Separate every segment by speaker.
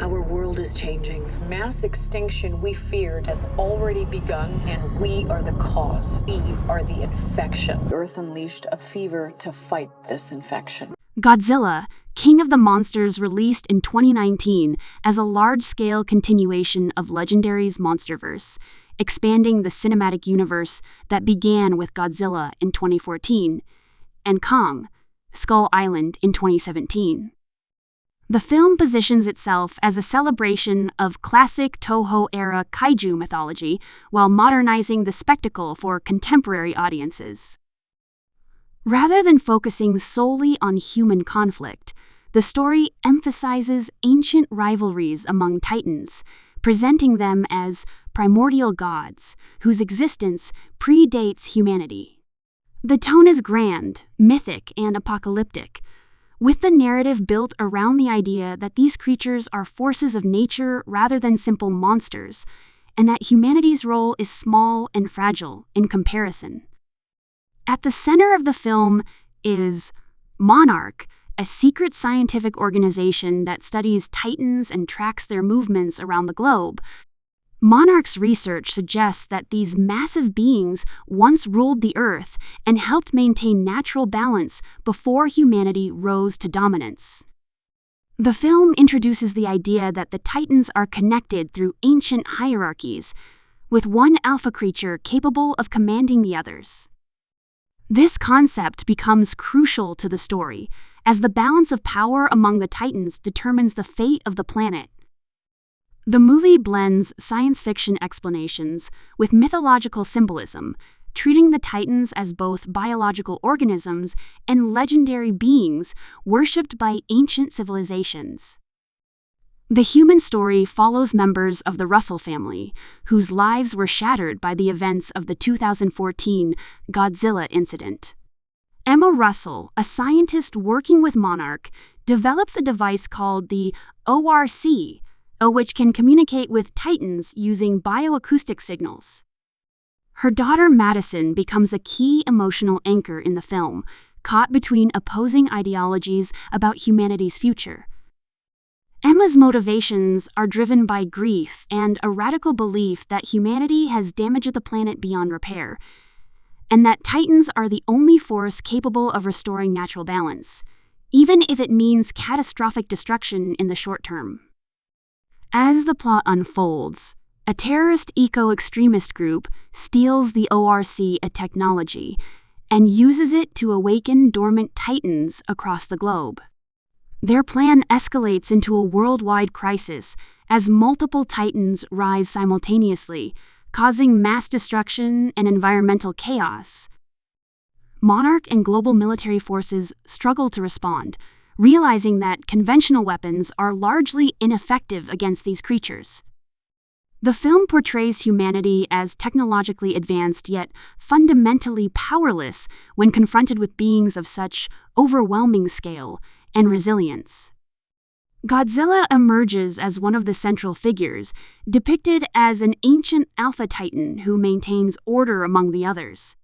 Speaker 1: Our world is changing. Mass extinction we feared has already begun, and we are the cause. We are the infection. Earth unleashed a fever to fight this infection.
Speaker 2: Godzilla, King of the Monsters, released in 2019 as a large-scale continuation of Legendary's Monsterverse, expanding the cinematic universe that began with Godzilla in 2014 and Kong, Skull Island in 2017. The film positions itself as a celebration of classic Toho-era Kaiju mythology while modernizing the spectacle for contemporary audiences. Rather than focusing solely on human conflict, the story emphasizes ancient rivalries among titans, presenting them as primordial gods whose existence predates humanity. The tone is grand, mythic, and apocalyptic, with the narrative built around the idea that these creatures are forces of nature rather than simple monsters, and that humanity's role is small and fragile in comparison. At the center of the film is Monarch, a secret scientific organization that studies titans and tracks their movements around the globe. Monarch's research suggests that these massive beings once ruled the Earth and helped maintain natural balance before humanity rose to dominance. The film introduces the idea that the Titans are connected through ancient hierarchies, with one alpha creature capable of commanding the others. This concept becomes crucial to the story, as the balance of power among the Titans determines the fate of the planet. The movie blends science fiction explanations with mythological symbolism, treating the Titans as both biological organisms and legendary beings worshipped by ancient civilizations. The human story follows members of the Russell family, whose lives were shattered by the events of the 2014 Godzilla incident. Emma Russell, a scientist working with Monarch, develops a device called the ORC, which can communicate with Titans using bioacoustic signals. Her daughter Madison becomes a key emotional anchor in the film, caught between opposing ideologies about humanity's future. Emma's motivations are driven by grief and a radical belief that humanity has damaged the planet beyond repair, and that Titans are the only force capable of restoring natural balance, even if it means catastrophic destruction in the short term. As the plot unfolds, a terrorist eco-extremist group steals the ORC technology and uses it to awaken dormant Titans across the globe. Their plan escalates into a worldwide crisis as multiple Titans rise simultaneously, causing mass destruction and environmental chaos. Monarch and global military forces struggle to respond, realizing that conventional weapons are largely ineffective against these creatures. The film portrays humanity as technologically advanced yet fundamentally powerless when confronted with beings of such overwhelming scale and resilience. Godzilla emerges as one of the central figures, depicted as an ancient alpha titan who maintains order among the others.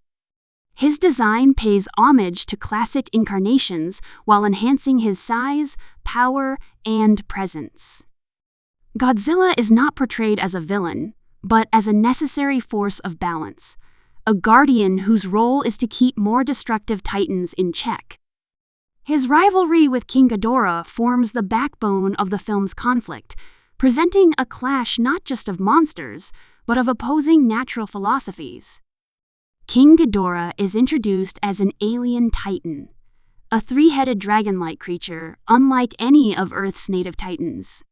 Speaker 2: His design pays homage to classic incarnations while enhancing his size, power, and presence. Godzilla is not portrayed as a villain, but as a necessary force of balance, a guardian whose role is to keep more destructive titans in check. His rivalry with King Ghidorah forms the backbone of the film's conflict, presenting a clash not just of monsters, but of opposing natural philosophies. King Ghidorah is introduced as an alien titan, a three-headed dragon-like creature unlike any of Earth's native titans.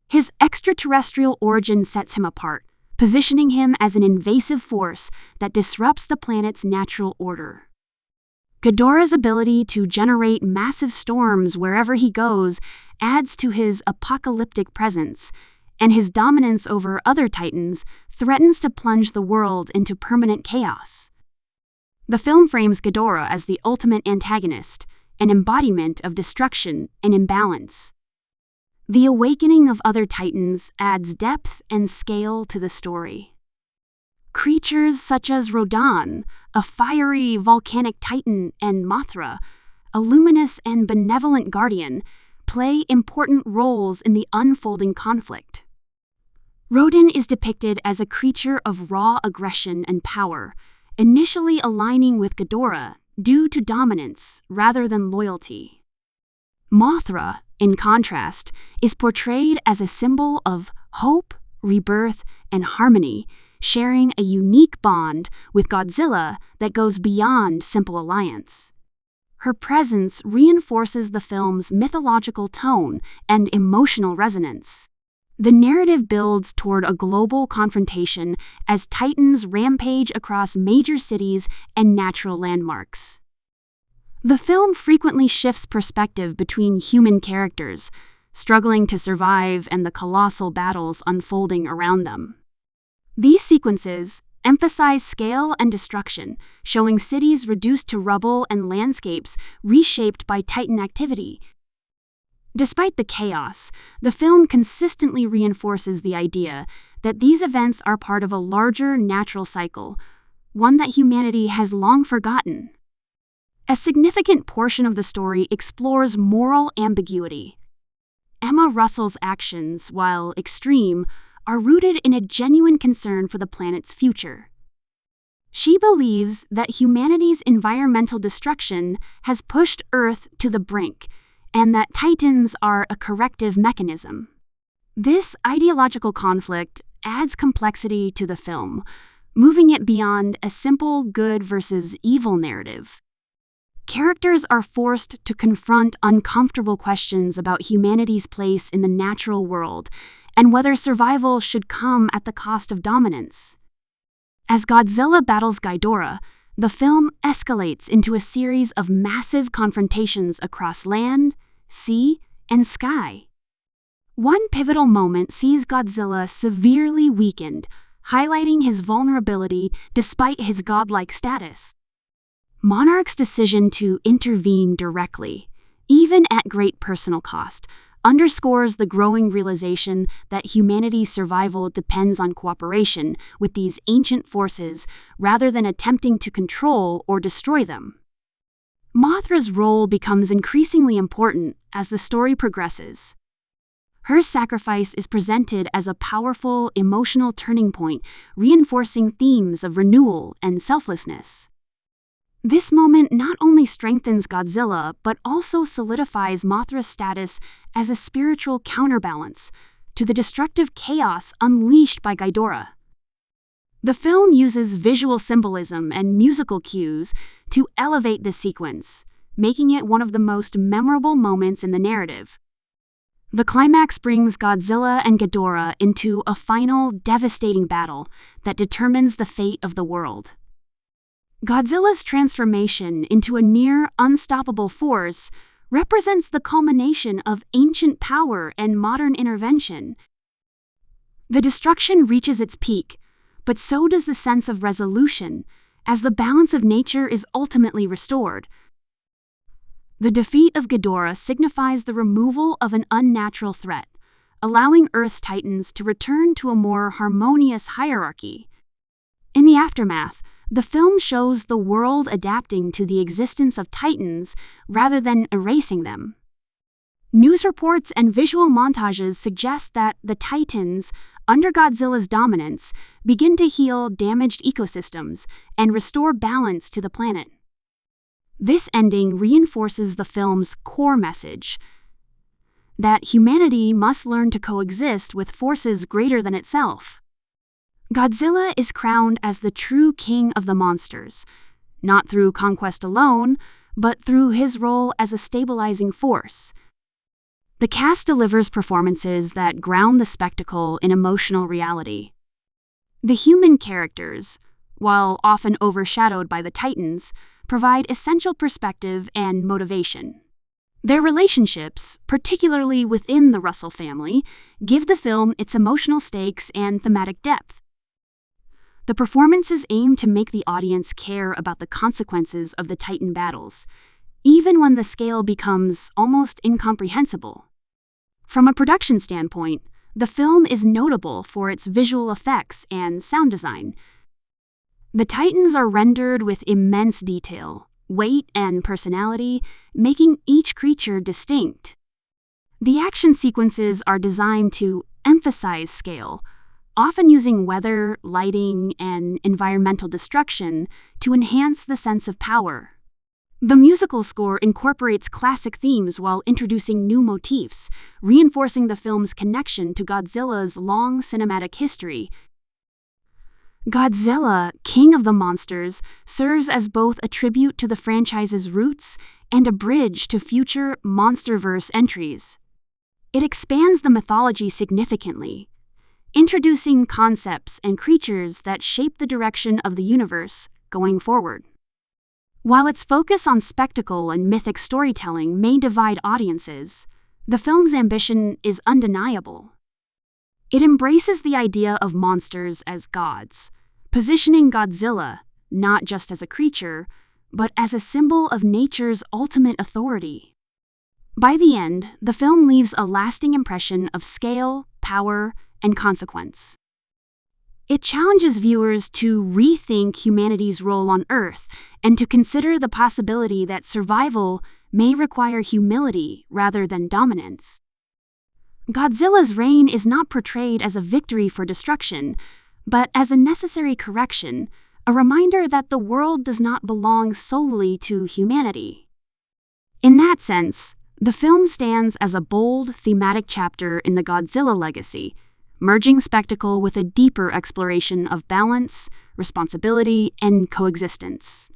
Speaker 2: His extraterrestrial origin sets him apart, positioning him as an invasive force that disrupts the planet's natural order. Ghidorah's ability to generate massive storms wherever he goes adds to his apocalyptic presence, and his dominance over other titans threatens to plunge the world into permanent chaos. The film frames Ghidorah as the ultimate antagonist, an embodiment of destruction and imbalance. The awakening of other titans adds depth and scale to the story. Creatures such as Rodan, a fiery volcanic titan, and Mothra, a luminous and benevolent guardian, play important roles in the unfolding conflict. Rodan is depicted as a creature of raw aggression and power, initially aligning with Ghidorah due to dominance rather than loyalty. Mothra, in contrast, is portrayed as a symbol of hope, rebirth, and harmony, sharing a unique bond with Godzilla that goes beyond simple alliance. Her presence reinforces the film's mythological tone and emotional resonance. The narrative builds toward a global confrontation as titans rampage across major cities and natural landmarks. The film frequently shifts perspective between human characters, struggling to survive and the colossal battles unfolding around them. These sequences emphasize scale and destruction, showing cities reduced to rubble and landscapes reshaped by Titan activity. Despite the chaos, the film consistently reinforces the idea that these events are part of a larger natural cycle, one that humanity has long forgotten. A significant portion of the story explores moral ambiguity. Emma Russell's actions, while extreme, are rooted in a genuine concern for the planet's future. She believes that humanity's environmental destruction has pushed Earth to the brink, and that Titans are a corrective mechanism. This ideological conflict adds complexity to the film, moving it beyond a simple good versus evil narrative. Characters are forced to confront uncomfortable questions about humanity's place in the natural world and whether survival should come at the cost of dominance. As Godzilla battles Ghidorah, the film escalates into a series of massive confrontations across land, sea, and sky. One pivotal moment sees Godzilla severely weakened, highlighting his vulnerability despite his godlike status. Monarch's decision to intervene directly, even at great personal cost, underscores the growing realization that humanity's survival depends on cooperation with these ancient forces rather than attempting to control or destroy them. Mothra's role becomes increasingly important as the story progresses. Her sacrifice is presented as a powerful, emotional turning point, reinforcing themes of renewal and selflessness. This moment not only strengthens Godzilla, but also solidifies Mothra's status as a spiritual counterbalance to the destructive chaos unleashed by Ghidorah. The film uses visual symbolism and musical cues to elevate the sequence, making it one of the most memorable moments in the narrative. The climax brings Godzilla and Ghidorah into a final, devastating battle that determines the fate of the world. Godzilla's transformation into a near unstoppable force represents the culmination of ancient power and modern intervention. The destruction reaches its peak, but so does the sense of resolution, as the balance of nature is ultimately restored. The defeat of Ghidorah signifies the removal of an unnatural threat, allowing Earth's titans to return to a more harmonious hierarchy. In the aftermath, the film shows the world adapting to the existence of titans rather than erasing them. News reports and visual montages suggest that the titans, under Godzilla's dominance, begin to heal damaged ecosystems and restore balance to the planet. This ending reinforces the film's core message that humanity must learn to coexist with forces greater than itself. Godzilla is crowned as the true king of the monsters, not through conquest alone, but through his role as a stabilizing force. The cast delivers performances that ground the spectacle in emotional reality. The human characters, while often overshadowed by the titans, provide essential perspective and motivation. Their relationships, particularly within the Russell family, give the film its emotional stakes and thematic depth. The performances aim to make the audience care about the consequences of the Titan battles, even when the scale becomes almost incomprehensible. From a production standpoint, the film is notable for its visual effects and sound design. The Titans are rendered with immense detail, weight, and personality, making each creature distinct. The action sequences are designed to emphasize scale, often using weather, lighting, and environmental destruction to enhance the sense of power. The musical score incorporates classic themes while introducing new motifs, reinforcing the film's connection to Godzilla's long cinematic history. Godzilla, King of the Monsters, serves as both a tribute to the franchise's roots and a bridge to future MonsterVerse entries. It expands the mythology significantly, introducing concepts and creatures that shape the direction of the universe going forward. While its focus on spectacle and mythic storytelling may divide audiences, the film's ambition is undeniable. It embraces the idea of monsters as gods, positioning Godzilla not just as a creature, but as a symbol of nature's ultimate authority. By the end, the film leaves a lasting impression of scale, power, and consequence. It challenges viewers to rethink humanity's role on Earth and to consider the possibility that survival may require humility rather than dominance. Godzilla's reign is not portrayed as a victory for destruction, but as a necessary correction, a reminder that the world does not belong solely to humanity. In that sense, the film stands as a bold, thematic chapter in the Godzilla legacy, merging spectacle with a deeper exploration of balance, responsibility, and coexistence.